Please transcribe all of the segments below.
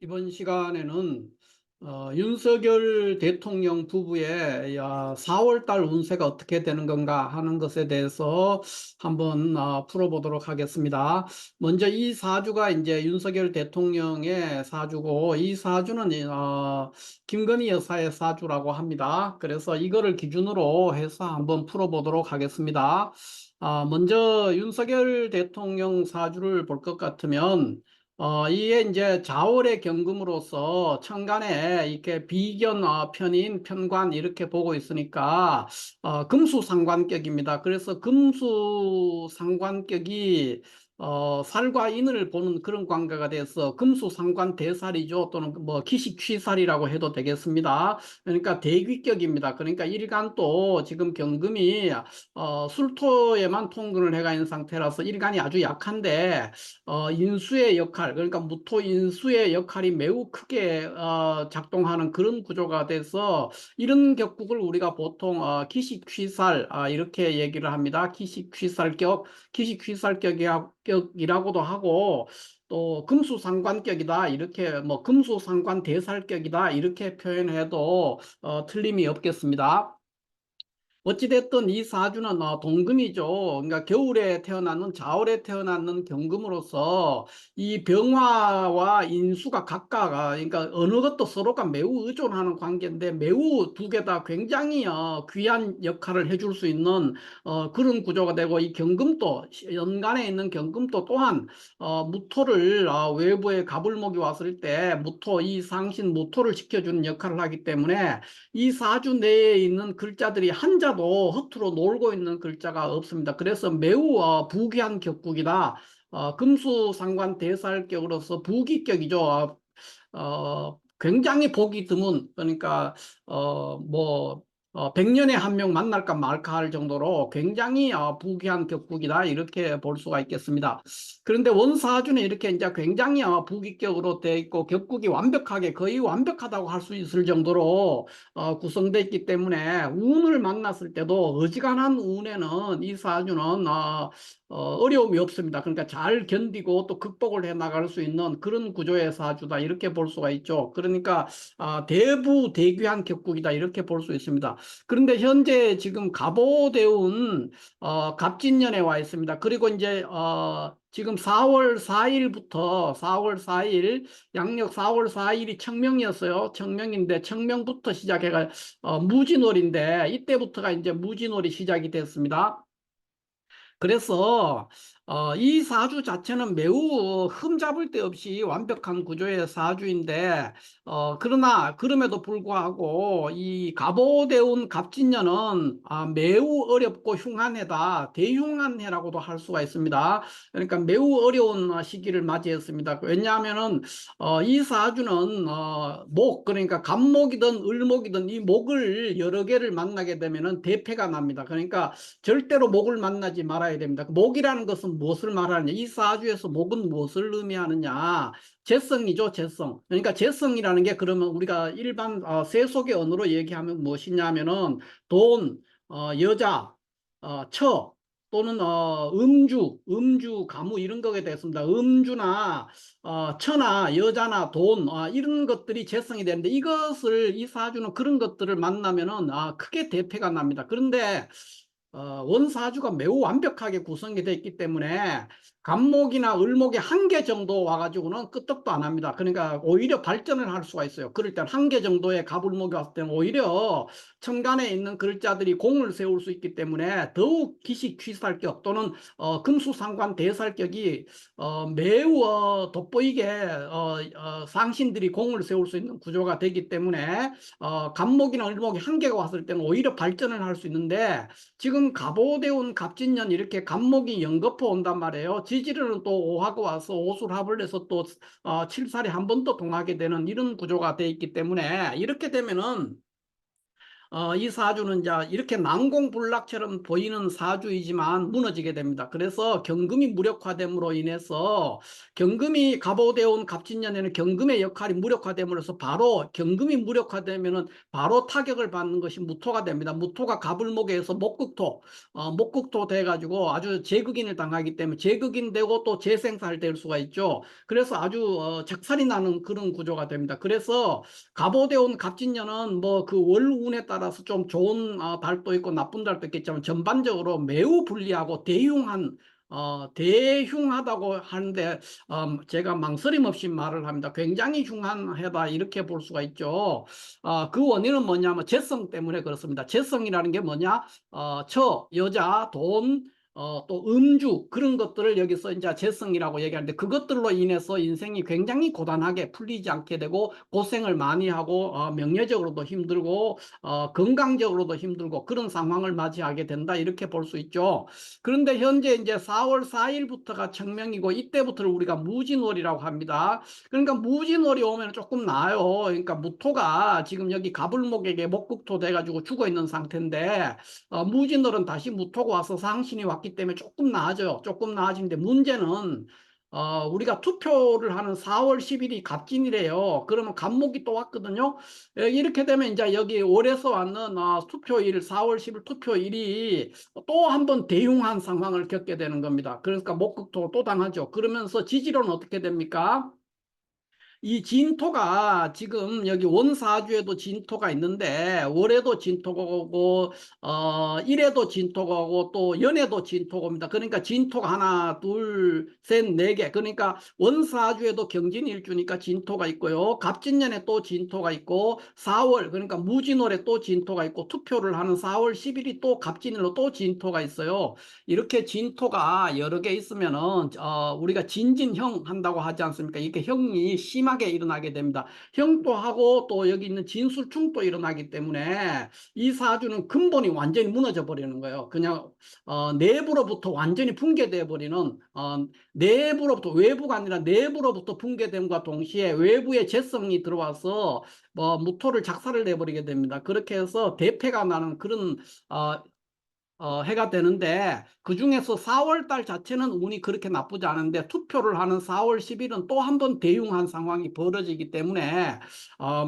이번 시간에는 윤석열 대통령 부부의 4월 달 운세가 어떻게 되는 건가 하는 것에 대해서 한번 풀어보도록 하겠습니다. 먼저 이 사주가 이제 윤석열 대통령의 사주고, 이 사주는 김건희 여사의 사주라고 합니다. 그래서 이거를 기준으로 해서 한번 풀어보도록 하겠습니다. 먼저 윤석열 대통령 사주를 볼 것 같으면 이게 이제 자월의 경금으로서 천간에 이렇게 비견, 편인, 편관 이렇게 보고 있으니까 금수상관격입니다. 그래서 금수상관격이 살과 인을 보는 그런 관계가 돼서 금수상관대살이죠. 또는 뭐 기식취살이라고 해도 되겠습니다. 그러니까 대귀격입니다. 그러니까 일간 또 지금 경금이 술토에만 통근을 해가 있는 상태라서 일간이 아주 약한데 인수의 역할, 그러니까 무토 인수의 역할이 매우 크게 작동하는 그런 구조가 돼서 이런 격국을 우리가 보통 기식취살 이렇게 얘기를 합니다. 기식취살격이라고도 하고 또 금수상관격이다 이렇게 뭐 금수상관대살격이다 이렇게 표현해도 틀림이 없겠습니다. 어찌됐든 이 사주는 동금이죠. 그러니까 겨울에 태어나는 자월에 태어나는 경금으로서 이 병화와 인수가 각각 그러니까 어느 것도 서로가 매우 의존하는 관계인데 매우 두 개 다 굉장히 귀한 역할을 해줄 수 있는 그런 구조가 되고, 이 경금도 연간에 있는 경금도 또한 무토를 외부에 가불목이 왔을 때 무토 이 상신 무토를 지켜주는 역할을 하기 때문에 이 사주 내에 있는 글자들이 한자도 허투루 놀고 있는 글자가 없습니다. 그래서 매우 부귀한 격국이다. 금수상관대살격으로서 부귀격이죠. 굉장히 보기 드문, 그러니까 뭐 100년에 한 명 만날까 말까 할 정도로 굉장히 부귀한 격국이다 이렇게 볼 수가 있겠습니다. 그런데 원사주는 이렇게 이제 굉장히 부귀격으로 돼 있고 격국이 완벽하게 거의 완벽하다고 할 수 있을 정도로 구성되어 있기 때문에 운을 만났을 때도 어지간한 운에는 이 사주는 어려움이 없습니다. 그러니까 잘 견디고 또 극복을 해 나갈 수 있는 그런 구조의 사주다 이렇게 볼 수가 있죠. 그러니까 대부대귀한 격국이다 이렇게 볼 수 있습니다. 그런데 현재 지금 갑오대운 갑진년에 와 있습니다. 그리고 이제 지금 4월 4일부터 4월 4일 양력 4월 4일이 청명이었어요. 청명인데 청명부터 시작해가 무진월인데 이때부터가 이제 무진월이 시작이 됐습니다. 그래서 이 사주 자체는 매우 흠잡을 데 없이 완벽한 구조의 사주인데 그러나 그럼에도 불구하고 이 갑오대운 갑진년은 매우 어렵고 흉한 해다. 대흉한 해라고도 할 수가 있습니다. 그러니까 매우 어려운 시기를 맞이했습니다. 왜냐하면은 이 사주는 목, 그러니까 갑목이든 을목이든 이 목을 여러 개를 만나게 되면은 대패가 납니다. 그러니까 절대로 목을 만나지 말아야 됩니다. 목이라는 것은 무엇을 말하느냐? 이 사주에서 목은 무엇을 의미하느냐? 재성이죠, 재성. 그러니까 재성이라는 게 그러면 우리가 일반 세속의 언어로 얘기하면 무엇이냐면은 돈, 여자, 처, 또는 음주, 가무 이런 거에 대해서입니다. 음주나 처나 여자나 돈 이런 것들이 재성이 되는데 이것을 이 사주는 그런 것들을 만나면은 크게 대패가 납니다. 그런데 원사주가 매우 완벽하게 구성이 되어 있기 때문에 갑목이나 을목이 한 개 정도 와가지고는 끄떡도 안 합니다. 그러니까 오히려 발전을 할 수가 있어요. 그럴 때는 한 개 정도의 갑을목이 왔을 때는 오히려 천간에 있는 글자들이 공을 세울 수 있기 때문에 더욱 기식취살격 또는 금수상관 대살격이 매우 돋보이게 상신들이 공을 세울 수 있는 구조가 되기 때문에 갑목이나 을목이 한 개가 왔을 때는 오히려 발전을 할 수 있는데, 지금 갑오대운 갑진년 이렇게 갑목이 연거푸 온단 말이에요. 지지르는 또 오하고 와서 오술합을 해서 또 칠살이 한 번 더 동하게 되는 이런 구조가 돼 있기 때문에 이렇게 되면은 이 사주는 이제 이렇게 난공불락처럼 보이는 사주이지만 무너지게 됩니다. 그래서 경금이 무력화됨으로 인해서 경금이 갑오되어 온 갑진년에는 경금의 역할이 무력화됨으로써 바로 경금이 무력화되면은 바로 타격을 받는 것이 무토가 됩니다. 무토가 갑을목에서 목극토, 목극토 돼가지고 아주 제극인을 당하기 때문에 제극인 되고 또 재생살 될 수가 있죠. 그래서 아주 작살이 나는 그런 구조가 됩니다. 그래서 갑오대온 갑진년은 뭐 그 월운에 따라서 좀 좋은 달도 있고 나쁜 달도 있겠지만 전반적으로 매우 불리하고 대흉하다고 하는데 제가 망설임 없이 말을 합니다. 굉장히 흉한해다 이렇게 볼 수가 있죠. 그 원인은 뭐냐면 재성 때문에 그렇습니다. 재성이라는 게 뭐냐? 여자, 돈, 또 음주 그런 것들을 여기서 이제 재성이라고 얘기하는데 그것들로 인해서 인생이 굉장히 고단하게 풀리지 않게 되고 고생을 많이 하고 명예적으로도 힘들고 건강적으로도 힘들고 그런 상황을 맞이하게 된다 이렇게 볼 수 있죠. 그런데 현재 이제 4월 4일부터가 청명이고 이때부터를 우리가 무진월이라고 합니다. 그러니까 무진월이 오면 조금 나아요. 그러니까 무토가 지금 여기 가불목에게 목극토 돼가지고 죽어 있는 상태인데 무진월은 다시 무토가 와서 상신이 왔기 때문에 조금 나아져요. 조금 나아지는데 문제는 우리가 투표를 하는 4월 10일이 갑진이래요. 그러면 갑목이 또 왔거든요. 이렇게 되면 이제 여기 월에서 왔는 투표일 4월 10일 투표일이 또 한 번 대흉한 상황을 겪게 되는 겁니다. 그러니까 목극토 또 당하죠. 그러면서 지지로는 어떻게 됩니까? 이 진토가 지금 여기 원사주에도 진토가 있는데 월에도 진토가 오고 일에도 진토가 오고 또 연에도 진토가 옵니다. 그러니까 진토가 하나 둘셋네 개 그러니까 원사주에도 경진일주니까 진토가 있고요. 갑진년에 또 진토가 있고 4월 그러니까 무진월에 또 진토가 있고 투표를 하는 4월 10일이 또 갑진일로 또 진토가 있어요. 이렇게 진토가 여러 개 있으면은 우리가 진진형 한다고 하지 않습니까? 이렇게 형이 심하게 일어나게 됩니다. 형도 하고 또 여기 있는 진술충도 일어나기 때문에 이 사주는 근본이 완전히 무너져 버리는 거예요. 그냥 내부로부터 완전히 붕괴돼 버리는 내부로부터 외부가 아니라 내부로부터 붕괴됨과 동시에 외부의 재성이 들어와서 뭐 무토를 작살을 내버리게 됩니다. 그렇게 해서 대패가 나는 그런 해가 되는데 그중에서 4월 달 자체는 운이 그렇게 나쁘지 않은데 투표를 하는 4월 10일은 또 한 번 대흉한 상황이 벌어지기 때문에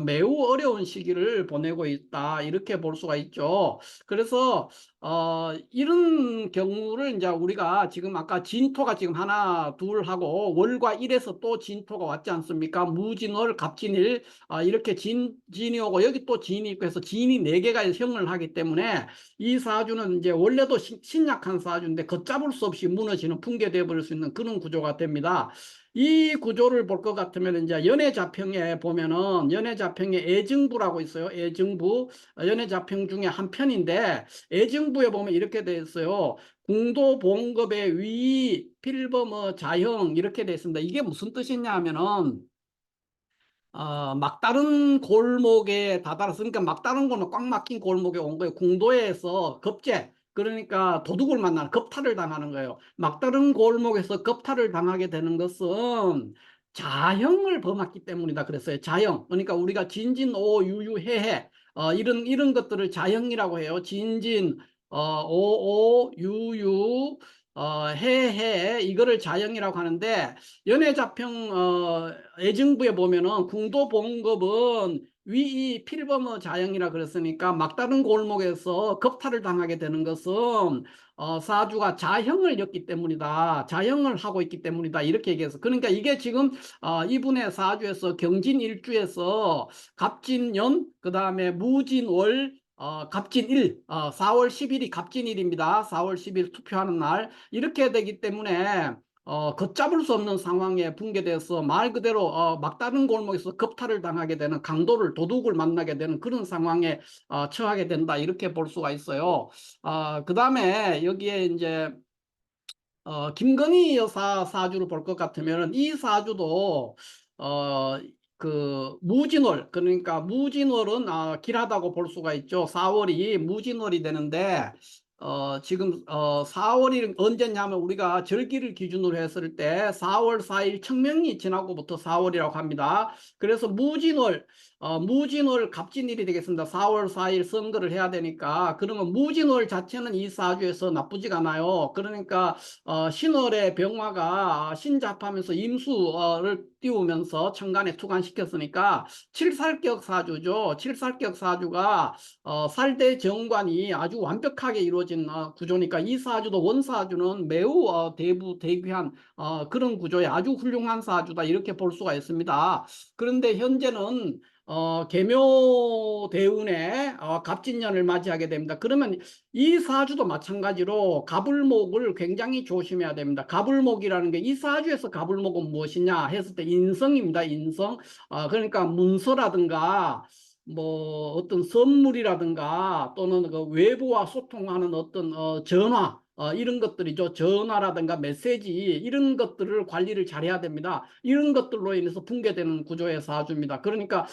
매우 어려운 시기를 보내고 있다 이렇게 볼 수가 있죠. 그래서 이런 경우를 이제 우리가 지금 아까 진토가 지금 하나 둘 하고 월과 일에서 또 진토가 왔지 않습니까? 무진월 갑진일 이렇게 진이 오고 여기 또 진이 있고 해서 진이 네 개가 형을 하기 때문에 이 사주는 이제 원래도 신약한 사주인데 걷잡을 수 없이 무너지는 붕괴되어 버릴 수 있는 그런 구조가 됩니다. 이 구조를 볼 것 같으면 이제 연애자평에 보면은 연애자평에 애증부라고 있어요. 애증부 연애자평 중에 한 편인데 애증부에 보면 이렇게 돼 있어요. 궁도봉급의 위 필범어 자형 이렇게 돼 있습니다. 이게 무슨 뜻이냐 하면은 막다른 골목에 다다랐으니까 막다른 골목 꽉 막힌 골목에 온 거예요. 궁도에서 급제 그러니까 도둑을 만나는 겁탈을 당하는 거예요. 막다른 골목에서 겁탈을 당하게 되는 것은 자형을 범했기 때문이다 그랬어요. 자형 그러니까 우리가 진진오 유유해해 이런 것들을 자형이라고 해요. 진진 오오 유유 해해 이거를 자형이라고 하는데 연애자평 애증부에 보면은 궁도봉급은 위이 필범어 자형이라 그랬으니까 막다른 골목에서 겁탈을 당하게 되는 것은 사주가 자형을 였기 때문이다. 자형을 하고 있기 때문이다. 이렇게 얘기해서 그러니까 이게 지금 이분의 사주에서 경진일주에서 갑진년 그다음에 무진월 갑진일 4월 10일이 갑진일입니다. 4월 10일 투표하는 날 이렇게 되기 때문에 걷잡을 수 없는 상황에 붕괴돼서 말 그대로 막다른 골목에서 겁탈을 당하게 되는 강도를 도둑을 만나게 되는 그런 상황에 처하게 된다 이렇게 볼 수가 있어요. 그 다음에 여기에 이제 김건희 여사 사주를 볼 것 같으면 이 사주도 어, 그 무진월 그러니까 무진월은 길하다고 볼 수가 있죠. 4월이 무진월이 되는데 지금 4월이 언제냐면 우리가 절기를 기준으로 했을 때 4월 4일 청명이 지나고부터 4월이라고 합니다. 그래서 무진월 갑진일이 되겠습니다. 4월 4일 선거를 해야 되니까 그러면 무진월 자체는 이 사주에서 나쁘지가 않아요. 그러니까 신월의 병화가 신잡하면서 임수를 띄우면서 천간에 투관시켰으니까 칠살격 사주죠. 칠살격 사주가 살대 정관이 아주 완벽하게 이루어진 구조니까 이 사주도 원사주는 매우 대귀한 그런 구조에 아주 훌륭한 사주다 이렇게 볼 수가 있습니다. 그런데 현재는 계묘대운의 갑진년을 맞이하게 됩니다. 그러면 이 사주도 마찬가지로 갑을목을 굉장히 조심해야 됩니다. 갑을목이라는 게 이 사주에서 갑을목은 무엇이냐 했을 때 인성입니다. 인성. 그러니까 문서라든가 뭐 어떤 선물이라든가 또는 그 외부와 소통하는 어떤 전화 이런 것들이죠. 전화라든가 메시지 이런 것들을 관리를 잘해야 됩니다. 이런 것들로 인해서 붕괴되는 구조의 사주입니다. 그러니까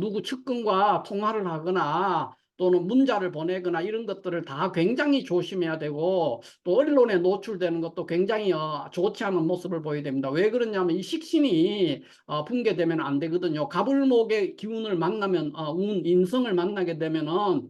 누구 측근과 통화를 하거나 또는 문자를 보내거나 이런 것들을 다 굉장히 조심해야 되고 또 언론에 노출되는 것도 굉장히 좋지 않은 모습을 보여야 됩니다. 왜 그러냐면 이 식신이 붕괴되면 안 되거든요. 갑을목의 기운을 만나면 인성을 만나게 되면은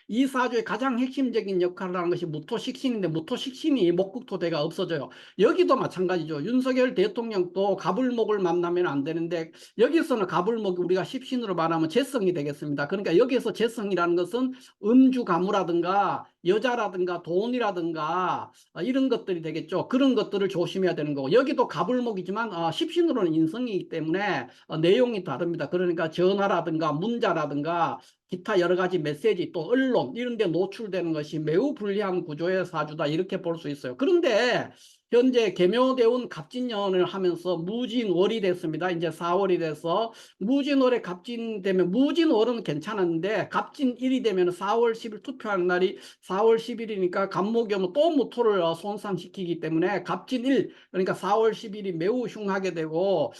이 사주의 가장 핵심적인 역할을 하는 것이 무토식신인데 무토식신이 목국토대가 없어져요. 여기도 마찬가지죠. 윤석열 대통령도 갑을목을 만나면 안 되는데 여기서는 갑을목이 우리가 십신으로 말하면 재성이 되겠습니다. 그러니까 여기서 재성이라는 것은 음주가무라든가 여자라든가 돈이라든가 이런 것들이 되겠죠. 그런 것들을 조심해야 되는 거고 여기도 갑을목이지만 십신으로는 인성이기 때문에 내용이 다릅니다. 그러니까 전화라든가 문자라든가 기타 여러 가지 메시지 또 언론 이런 데 노출되는 것이 매우 불리한 구조의 사주다 이렇게 볼 수 있어요. 그런데 현재 계묘대운 갑진년을 하면서 무진월이 됐습니다. 이제 4월이 돼서 무진월에 갑진되면 무진월은 괜찮았는데 갑진일이 되면 4월 10일 투표하는 날이 4월 10일이니까 갑목이 오면 또 무토를 손상시키기 때문에 갑진일 그러니까 4월 10일이 매우 흉하게 되고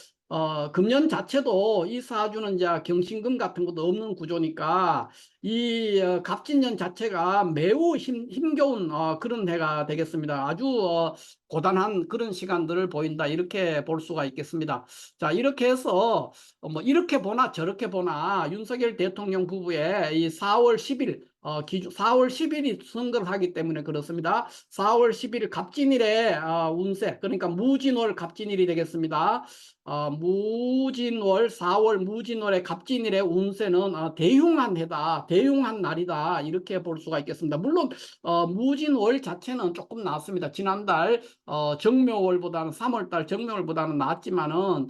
금년 자체도 이 사주는 이제 경신금 같은 것도 없는 구조니까 이 갑진년 자체가 매우 힘겨운 그런 해가 되겠습니다. 아주 고단한 그런 시간들을 보인다 이렇게 볼 수가 있겠습니다. 자 이렇게 해서 뭐 이렇게 보나 저렇게 보나 윤석열 대통령 부부의 이 4월 10일 기준 4월 10일이 선거를 하기 때문에 그렇습니다. 4월 10일 갑진일의 운세 그러니까 무진월 갑진일이 되겠습니다. 무진월 4월 무진월의 갑진일의 운세는 대흉한 해다 대흉한 날이다 이렇게 볼 수가 있겠습니다. 물론 무진월 자체는 조금 낫습니다. 지난달 정묘월보다는 3월달 정묘월보다는 낫지만은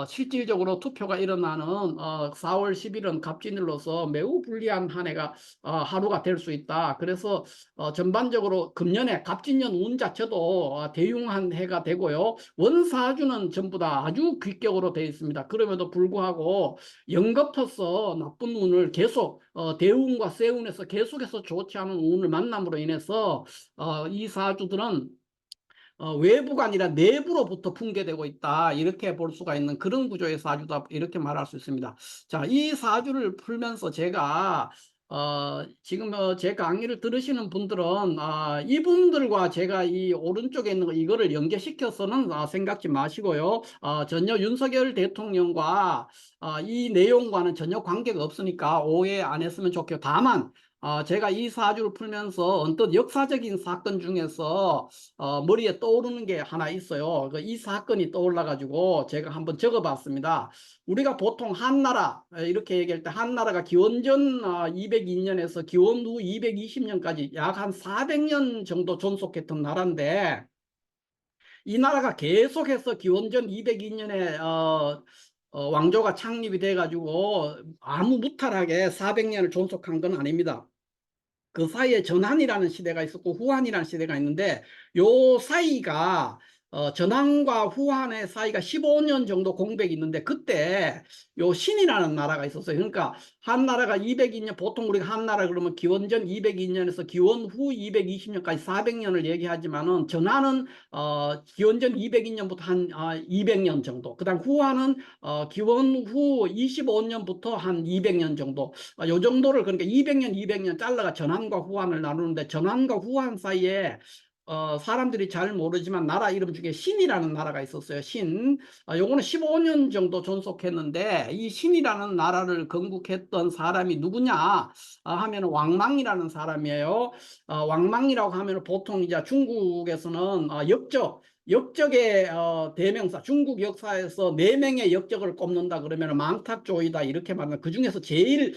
실질적으로 투표가 일어나는 4월 10일은 갑진일로서 매우 불리한 한 해가 하루가 될 수 있다. 그래서 전반적으로 금년에 갑진년 운 자체도 대흉한 해가 되고요. 원사주는 전부 다 아주 귀격으로 되어 있습니다. 그럼에도 불구하고 연거푸서 나쁜 운을 계속 대운과 세운에서 계속해서 좋지 않은 운을 만남으로 인해서 이 사주들은 외부가 아니라 내부로부터 붕괴되고 있다. 이렇게 볼 수가 있는 그런 구조의 사주다. 이렇게 말할 수 있습니다. 자, 이 사주를 풀면서 제가 지금 제 강의를 들으시는 분들은 이분들과 제가 이 오른쪽에 있는 거 이거를 연계시켜서는 생각지 마시고요. 전혀 윤석열 대통령과 이 내용과는 전혀 관계가 없으니까 오해 안 했으면 좋겠고 다만 제가 이 사주를 풀면서 언뜻 역사적인 사건 중에서 머리에 떠오르는 게 하나 있어요. 이 사건이 떠올라가지고 제가 한번 적어봤습니다. 우리가 보통 한나라 이렇게 얘기할 때 한나라가 기원전 202년에서 기원 후 220년까지 약 한 400년 정도 존속했던 나라인데 이 나라가 계속해서 기원전 202년에 왕조가 창립이 돼가지고 아무 무탈하게 400년을 존속한 건 아닙니다. 그 사이에 전한이라는 시대가 있었고 후한이라는 시대가 있는데 요 사이가 전한과 후한의 사이가 15년 정도 공백이 있는데 그때 요 신이라는 나라가 있었어요. 그러니까 한 나라가 202년, 보통 우리가 한 나라 그러면 기원전 202년에서 기원 후 220년까지 400년을 얘기하지만은 전하는 기원전 202년부터 한 200년 정도, 그다음 후하는 기원 후 25년부터 한 200년 정도, 요 정도를, 그러니까 200년 200년 잘라가 전한과 후한을 나누는데, 전한과 후한 사이에 사람들이 잘 모르지만 나라 이름 중에 신이라는 나라가 있었어요. 신. 요거는 15년 정도 존속했는데, 이 신이라는 나라를 건국했던 사람이 누구냐 하면 왕망이라는 사람이에요. 왕망이라고 하면 보통 이제 중국에서는 역적의 대명사, 중국 역사에서 네 명의 역적을 꼽는다 그러면 망탁조이다 이렇게 말하는, 그 중에서 제일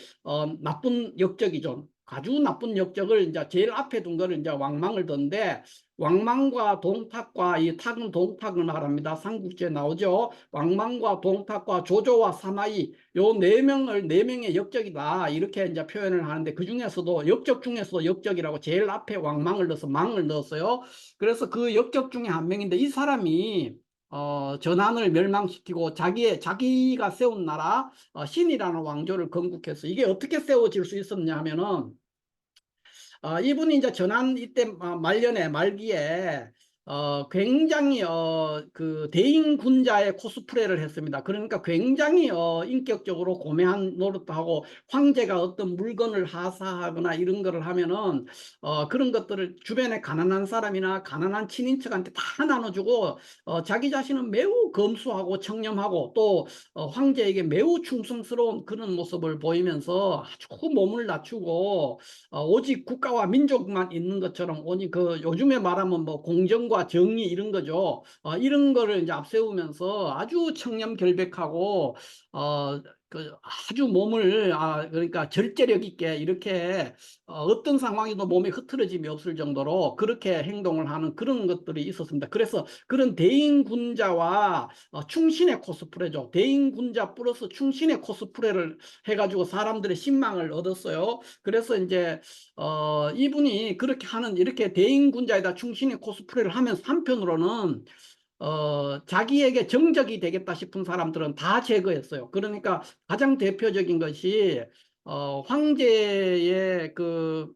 나쁜 역적이죠. 아주 나쁜 역적을 이제 제일 앞에 둔 거를 이제 왕망을 던데, 왕망과 동탁과, 이 탁은 동탁을 말합니다. 삼국지에 나오죠. 왕망과 동탁과 조조와 사마이, 요 네 명의 역적이다 이렇게 이제 표현을 하는데, 그 중에서도 역적 중에서도 역적이라고 제일 앞에 왕망을 넣어서 망을 넣었어요. 그래서 그 역적 중에 한 명인데, 이 사람이 전한을 멸망시키고 자기가 세운 나라 신이라는 왕조를 건국해서, 이게 어떻게 세워질 수 있었냐 하면은, 이분이 이제 전한 이때 말년에 말기에 굉장히 그 대인군자의 코스프레를 했습니다. 그러니까 굉장히 인격적으로 고매한 노릇도 하고, 황제가 어떤 물건을 하사하거나 이런 거를 하면은 그런 것들을 주변에 가난한 사람이나 가난한 친인척한테 다 나눠주고, 자기 자신은 매우 검소하고 청렴하고, 또 황제에게 매우 충성스러운 그런 모습을 보이면서 아주 몸을 낮추고, 오직 국가와 민족만 있는 것처럼, 오직 그 요즘에 말하면 뭐 공정과 정의 이런 거죠. 이런 거를 이제 앞세우면서 아주 청렴결백하고 그 아주 몸을 그러니까 절제력 있게 이렇게 어떤 상황에도 몸에 흐트러짐이 없을 정도로 그렇게 행동을 하는 그런 것들이 있었습니다. 그래서 그런 대인군자와 충신의 코스프레죠. 대인군자 플러스 충신의 코스프레를 해가지고 사람들의 신망을 얻었어요. 그래서 이제 이분이 그렇게 하는, 이렇게 대인군자에다 충신의 코스프레를 하면서 한편으로는 자기에게 정적이 되겠다 싶은 사람들은 다 제거했어요. 그러니까 가장 대표적인 것이 황제의 그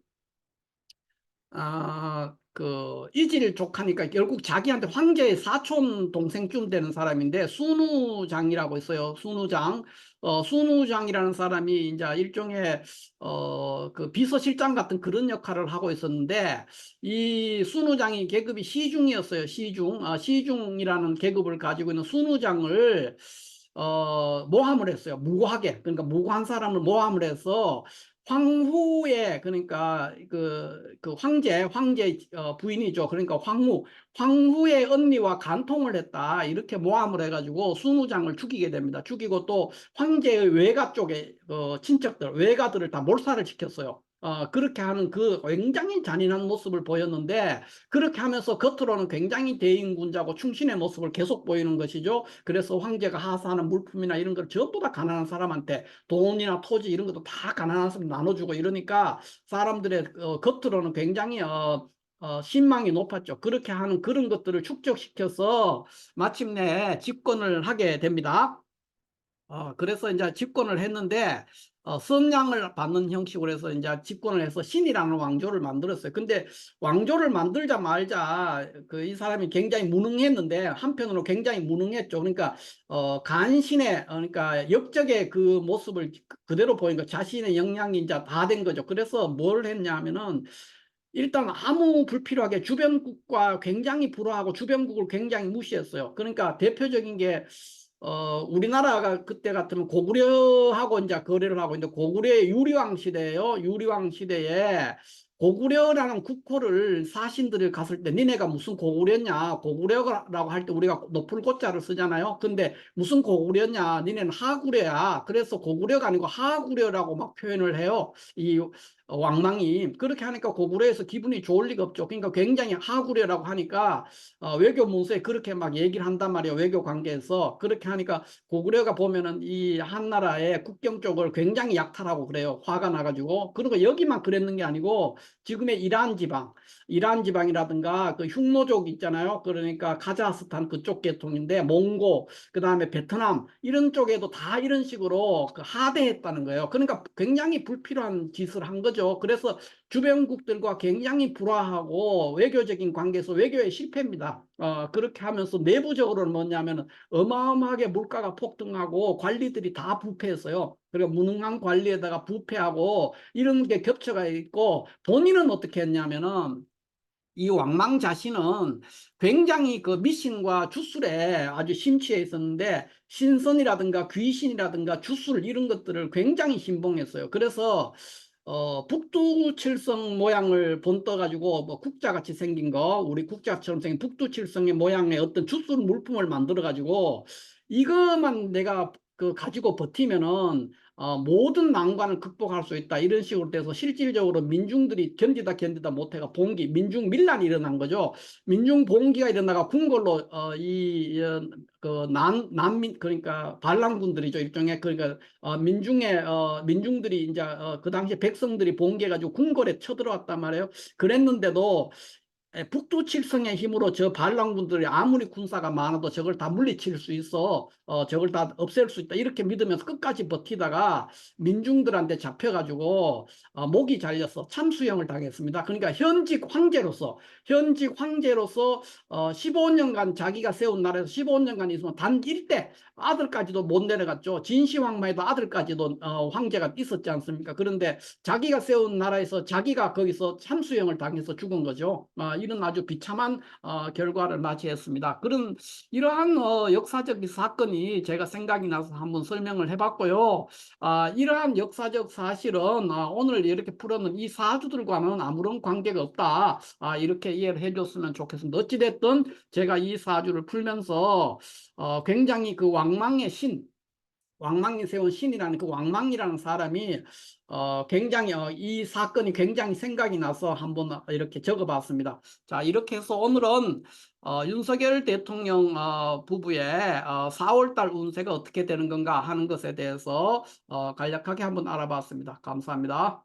이질 족하니까 결국 자기한테 황제의 사촌 동생쯤 되는 사람인데, 순우장이라고 있어요. 순우장. 순우장이라는 사람이 이제 일종의 그 비서실장 같은 그런 역할을 하고 있었는데, 이 순우장이 계급이 시중이었어요. 시중. 시중이라는 계급을 가지고 있는 순우장을 모함을 했어요. 무고하게. 그러니까 무고한 사람을 모함을 해서 황후의, 그러니까 그 황제 부인이죠. 그러니까 황후의 언니와 간통을 했다 이렇게 모함을 해가지고 순우장을 죽이게 됩니다. 죽이고 또 황제의 외가 쪽에 친척들 외가들을 다 몰살을 시켰어요. 그렇게 하는 그 굉장히 잔인한 모습을 보였는데, 그렇게 하면서 겉으로는 굉장히 대인군자고 충신의 모습을 계속 보이는 것이죠. 그래서 황제가 하사하는 물품이나 이런 걸 전부 다 가난한 사람한테, 돈이나 토지 이런 것도 다 가난한 사람 나눠주고 이러니까 사람들의 겉으로는 굉장히 신망이 높았죠. 그렇게 하는 그런 것들을 축적시켜서 마침내 집권을 하게 됩니다. 그래서 이제 집권을 했는데, 선량을 받는 형식으로 해서 이제 집권을 해서 신이라는 왕조를 만들었어요. 근데 왕조를 만들자 말자 이 사람이 굉장히 무능했는데, 한편으로 굉장히 무능했죠. 그러니까 간신의 그러니까 역적의 그 모습을 그대로 보이니까 자신의 역량이 이제 다 된 거죠. 그래서 뭘 했냐 하면은, 일단 아무 불필요하게 주변국과 굉장히 불화하고 주변국을 굉장히 무시했어요. 그러니까 대표적인 게 우리나라가 그때 같으면 고구려하고 이제 거래를 하고 있는데, 고구려의 유리왕 시대예요. 유리왕 시대에 고구려라는 국호를 사신들이 갔을 때, 니네가 무슨 고구려냐, 고구려라고 할 때 우리가 높은 고자를 쓰잖아요. 근데 무슨 고구려냐, 니네는 하구려야. 그래서 고구려가 아니고 하구려라고 막 표현을 해요. 이 왕망이 그렇게 하니까 고구려에서 기분이 좋을 리가 없죠. 그러니까 굉장히 하구려라고 하니까 외교 문서에 그렇게 막 얘기를 한단 말이에요. 외교 관계에서 그렇게 하니까 고구려가 보면은 이 한나라의 국경 쪽을 굉장히 약탈하고 그래요. 화가 나가지고. 그리고 여기만 그랬는 게 아니고 지금의 이란 지방이라든가 그 흉노족 있잖아요. 그러니까 카자흐스탄 그쪽 계통인데 몽고, 그다음에 베트남 이런 쪽에도 다 이런 식으로 그 하대했다는 거예요. 그러니까 굉장히 불필요한 짓을 한 거죠. 그래서 주변국들과 굉장히 불화하고 외교적인 관계에서 외교의 실패입니다. 그렇게 하면서 내부적으로는 뭐냐면 어마어마하게 물가가 폭등하고 관리들이 다 부패했어요. 그리고 무능한 관리에다가 부패하고 이런 게 겹쳐가 있고 본인은 어떻게 했냐면은 이 왕망 자신은 굉장히 그 미신과 주술에 아주 심취해 있었는데 신선이라든가 귀신이라든가 주술 이런 것들을 굉장히 신봉했어요. 그래서 북두칠성 모양을 본떠 가지고 뭐 국자같이 생긴 거 우리 국자처럼 생긴 북두칠성의 모양의 어떤 주술 물품을 만들어 가지고 이것만 내가 그 가지고 버티면은 모든 난관을 극복할 수 있다 이런 식으로 돼서 실질적으로 민중들이 견디다 못해가 봉기 민중 밀란이 일어난 거죠. 민중 봉기가 일어나가 궁궐로 그 난민 그러니까 반란군들이죠 일종의 그러니까 민중들이 이제 그 당시 백성들이 봉기해가지고 궁궐에 쳐들어왔단 말이에요. 그랬는데도 북두칠성의 힘으로 저 반란군들이 아무리 군사가 많아도 저걸 다 물리칠 수 있어, 저걸 다 없앨 수 있다 이렇게 믿으면서 끝까지 버티다가 민중들한테 잡혀가지고 목이 잘려서 참수형을 당했습니다. 그러니까 현직 황제로서 15년간 자기가 세운 나라에서 15년간 있으면 단 일대 아들까지도 못 내려갔죠. 진시황마에도 아들까지도 황제가 있었지 않습니까? 그런데 자기가 세운 나라에서 자기가 거기서 참수형을 당해서 죽은 거죠. 이런 아주 비참한 결과를 맞이했습니다. 이러한 역사적 사건이 제가 생각이 나서 한번 설명을 해봤고요. 이러한 역사적 사실은 오늘 이렇게 풀어놓은 이 사주들과는 아무런 관계가 없다. 이렇게 이해를 해줬으면 좋겠습니다. 어찌됐든 제가 이 사주를 풀면서 굉장히 그 왕망이 세운 신이라는 그 왕망이라는 사람이 굉장히 이 사건이 굉장히 생각이 나서 한번 이렇게 적어봤습니다. 자, 이렇게 해서 오늘은 윤석열 대통령 부부의 4월달 운세가 어떻게 되는 건가 하는 것에 대해서 간략하게 한번 알아봤습니다. 감사합니다.